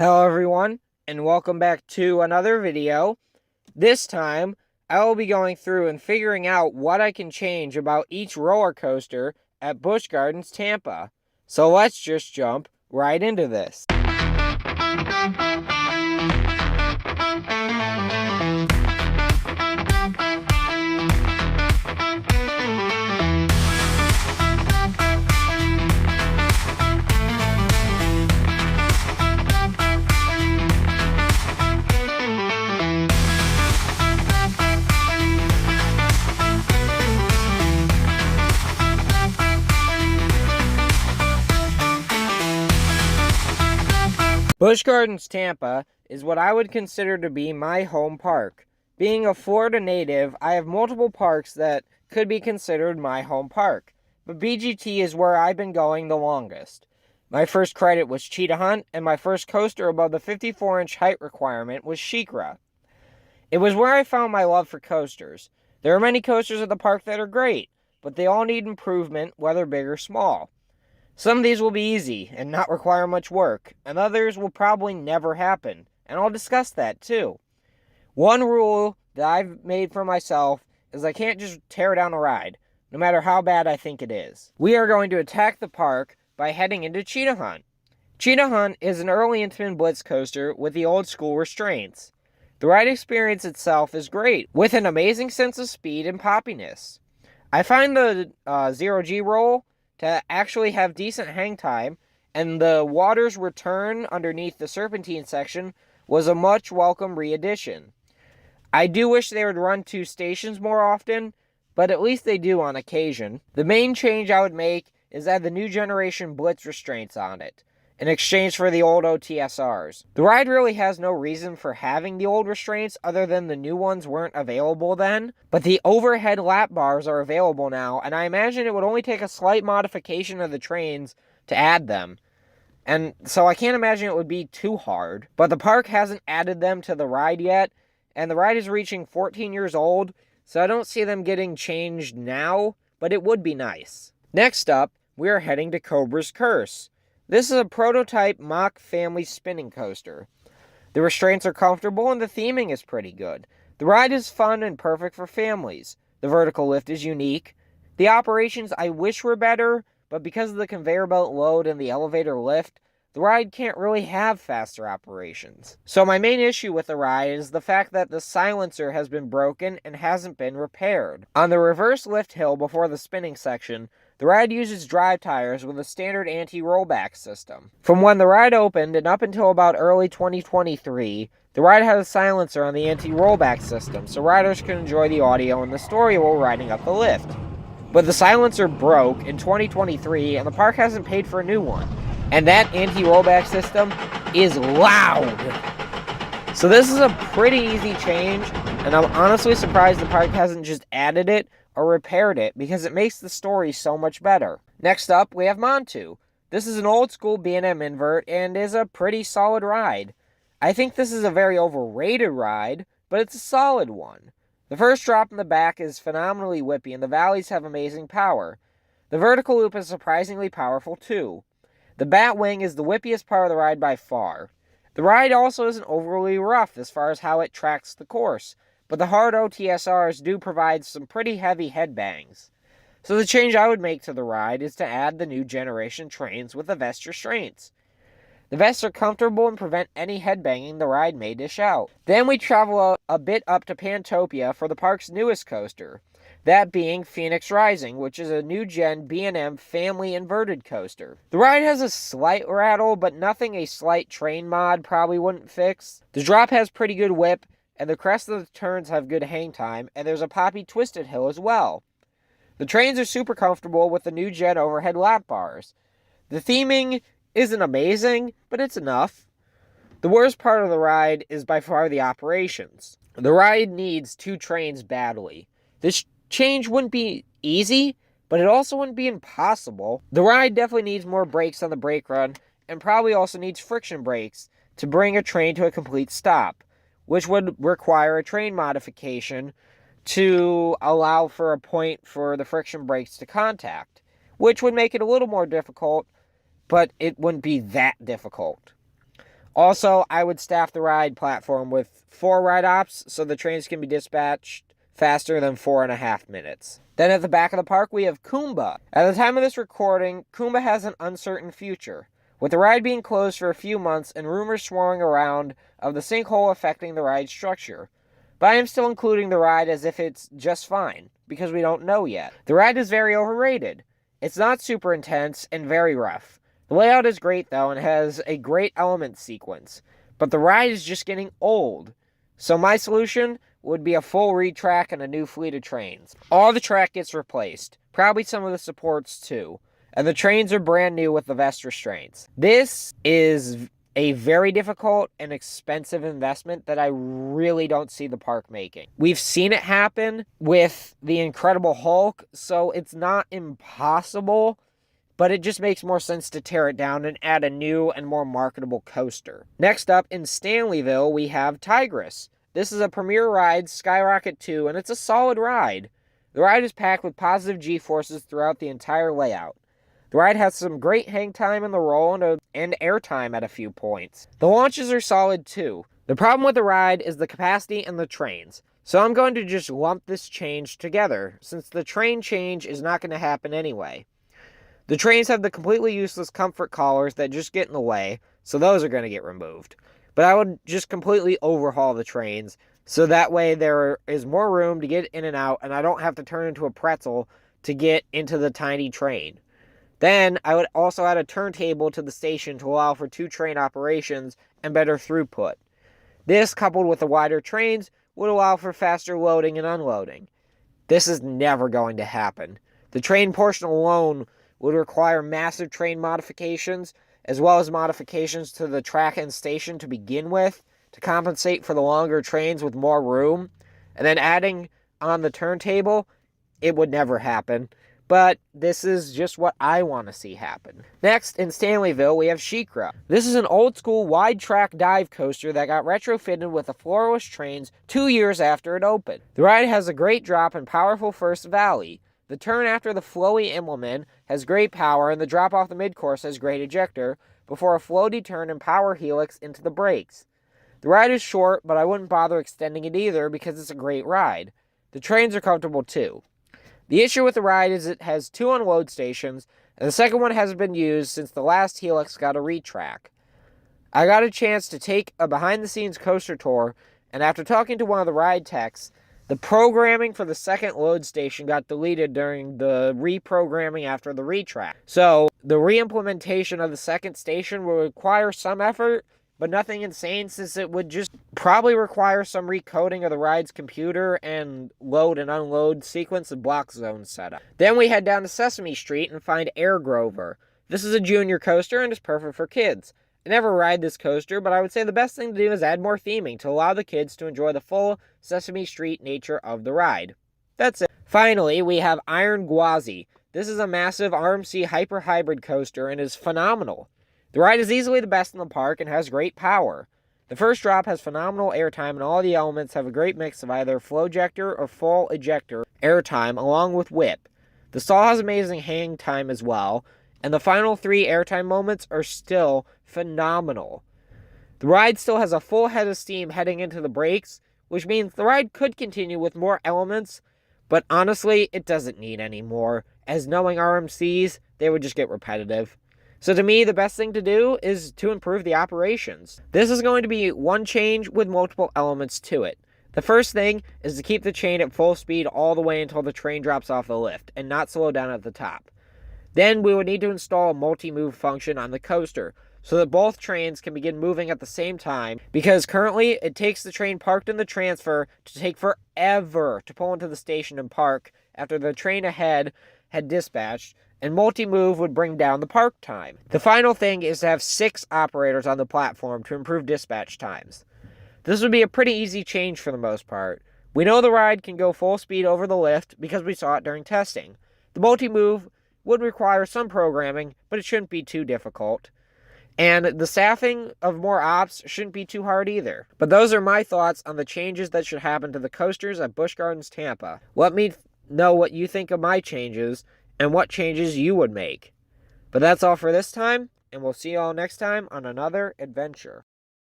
Hello everyone, and welcome back to another video. This time, I will be going through and figuring out what I can change about each roller coaster at Busch Gardens Tampa. So let's just jump right into this. Busch Gardens Tampa is what I would consider to be my home park. Being a Florida native, I have multiple parks that could be considered my home park, but BGT is where I've been going the longest. My first credit was Cheetah Hunt, and my first coaster above the 54-inch height requirement was SheiKra. It was where I found my love for coasters. There are many coasters at the park that are great, but they all need improvement, whether big or small. Some of these will be easy and not require much work, and others will probably never happen, and I'll discuss that too. One rule that I've made for myself is I can't just tear down a ride, no matter how bad I think it is. We are going to attack the park by heading into Cheetah Hunt. Cheetah Hunt is an early Intamin Blitz coaster with the old school restraints. The ride experience itself is great, with an amazing sense of speed and poppiness. I find the zero-G roll to actually have decent hang time, and the water's return underneath the serpentine section was a much welcome re-addition. I do wish they would run two stations more often, but at least they do on occasion. The main change I would make is add the new generation Blitz restraints on it, in exchange for the old OTSRs. The ride really has no reason for having the old restraints other than the new ones weren't available then, but the overhead lap bars are available now, and I imagine it would only take a slight modification of the trains to add them. And so I can't imagine it would be too hard, but the park hasn't added them to the ride yet, and the ride is reaching 14 years old, so I don't see them getting changed now, but it would be nice. Next up, we are heading to Cobra's Curse. This is a prototype mock family spinning coaster. The restraints are comfortable and the theming is pretty good. The ride is fun and perfect for families. The vertical lift is unique. The operations I wish were better, but because of the conveyor belt load and the elevator lift, the ride can't really have faster operations. So my main issue with the ride is the fact that the silencer has been broken and hasn't been repaired. On the reverse lift hill before the spinning section, the ride uses drive tires with a standard anti-rollback system. From when the ride opened and up until about early 2023, the ride had a silencer on the anti-rollback system, so riders could enjoy the audio and the story while riding up the lift. But the silencer broke in 2023 and the park hasn't paid for a new one. And that anti-rollback system is loud. So this is a pretty easy change, and I'm honestly surprised the park hasn't just added it or repaired it, because it makes the story so much better. Next up, we have Montu. This is an old school B&M invert and is a pretty solid ride. I think this is a very overrated ride, but it's a solid one. The first drop in the back is phenomenally whippy and the valleys have amazing power. The vertical loop is surprisingly powerful too. The bat wing is the whippiest part of the ride by far. The ride also isn't overly rough as far as how it tracks the course, but the hard OTSRs do provide some pretty heavy headbangs. So the change I would make to the ride is to add the new generation trains with the vest restraints. The vests are comfortable and prevent any headbanging the ride may dish out. Then we travel a bit up to Pantopia for the park's newest coaster, that being Phoenix Rising, which is a new gen B&M family inverted coaster. The ride has a slight rattle, but nothing a slight train mod probably wouldn't fix. The drop has pretty good whip, and the crest of the turns have good hang time, and there's a poppy twisted hill as well. The trains are super comfortable with the new gen overhead lap bars. The theming isn't amazing, but it's enough. The worst part of the ride is by far the operations. The ride needs two trains badly. This change wouldn't be easy, but it also wouldn't be impossible. The ride definitely needs more brakes on the brake run, and probably also needs friction brakes to bring a train to a complete stop, which would require a train modification to allow for a point for the friction brakes to contact, which would make it a little more difficult, but it wouldn't be that difficult. Also, I would staff the ride platform with 4 ride ops so the trains can be dispatched faster than 4.5 minutes. Then at the back of the park, we have Kumba. At the time of this recording, Kumba has an uncertain future, with the ride being closed for a few months and rumors swirling around of the sinkhole affecting the ride structure. But I am still including the ride as if it's just fine, because we don't know yet. The ride is very overrated. It's not super intense and very rough. The layout is great though and has a great element sequence, but the ride is just getting old. So my solution would be a full retrack and a new fleet of trains. All the track gets replaced, probably some of the supports too, and the trains are brand new with the vest restraints. This is a very difficult and expensive investment that I really don't see the park making. We've seen it happen with the Incredible Hulk, so it's not impossible, but it just makes more sense to tear it down and add a new and more marketable coaster. Next up, in Stanleyville, we have Tigress. This is a premier ride, Skyrocket 2, and it's a solid ride. The ride is packed with positive G-forces throughout the entire layout. The ride has some great hang time in the roll and air time at a few points. The launches are solid too. The problem with the ride is the capacity and the trains. So I'm going to just lump this change together, since the train change is not going to happen anyway. The trains have the completely useless comfort collars that just get in the way, so those are going to get removed. But I would just completely overhaul the trains, so that way there is more room to get in and out, and I don't have to turn into a pretzel to get into the tiny train. Then, I would also add a turntable to the station to allow for 2 train operations and better throughput. This, coupled with the wider trains, would allow for faster loading and unloading. This is never going to happen. The train portion alone would require massive train modifications, as well as modifications to the track and station to begin with, to compensate for the longer trains with more room, and then adding on the turntable, it would never happen. But this is just what I want to see happen. Next, in Stanleyville, we have SheiKra. This is an old-school wide-track dive coaster that got retrofitted with the floorless trains 2 years after it opened. The ride has a great drop and powerful first valley. The turn after the flowy implement has great power, and the drop off the mid-course has great ejector, before a floaty turn and power helix into the brakes. The ride is short, but I wouldn't bother extending it either because it's a great ride. The trains are comfortable too. The issue with the ride is it has 2 unload stations, and the second one hasn't been used since the last helix got a retrack. I got a chance to take a behind-the-scenes coaster tour, and after talking to one of the ride techs, the programming for the second load station got deleted during the reprogramming after the retrack. So, the re-implementation of the second station will require some effort, but nothing insane, since it would just probably require some recoding of the ride's computer and load and unload sequence and block zone setup. Then we head down to Sesame Street and find Air Grover. This is a junior coaster and is perfect for kids. I never ride this coaster, but I would say the best thing to do is add more theming to allow the kids to enjoy the full Sesame Street nature of the ride. That's it. Finally, we have OG Gwazi. This is a massive RMC hyper hybrid coaster and is phenomenal. The ride is easily the best in the park and has great power. The first drop has phenomenal airtime, and all the elements have a great mix of either flow-ejector or full ejector airtime along with whip. The stall has amazing hang time as well, and the final 3 airtime moments are still phenomenal. The ride still has a full head of steam heading into the brakes, which means the ride could continue with more elements, but honestly, it doesn't need any more, as knowing RMCs, they would just get repetitive. So to me, the best thing to do is to improve the operations. This is going to be one change with multiple elements to it. The first thing is to keep the chain at full speed all the way until the train drops off the lift, and not slow down at the top. Then we would need to install a multi-move function on the coaster, so that both trains can begin moving at the same time, because currently it takes the train parked in the transfer to take forever to pull into the station and park after the train ahead had dispatched, and multi-move would bring down the park time. The final thing is to have 6 operators on the platform to improve dispatch times. This would be a pretty easy change for the most part. We know the ride can go full speed over the lift because we saw it during testing. The multi-move would require some programming, but it shouldn't be too difficult. And the staffing of more ops shouldn't be too hard either. But those are my thoughts on the changes that should happen to the coasters at Busch Gardens Tampa. Let me know what you think of my changes and what changes you would make. But that's all for this time, and we'll see you all next time on another adventure.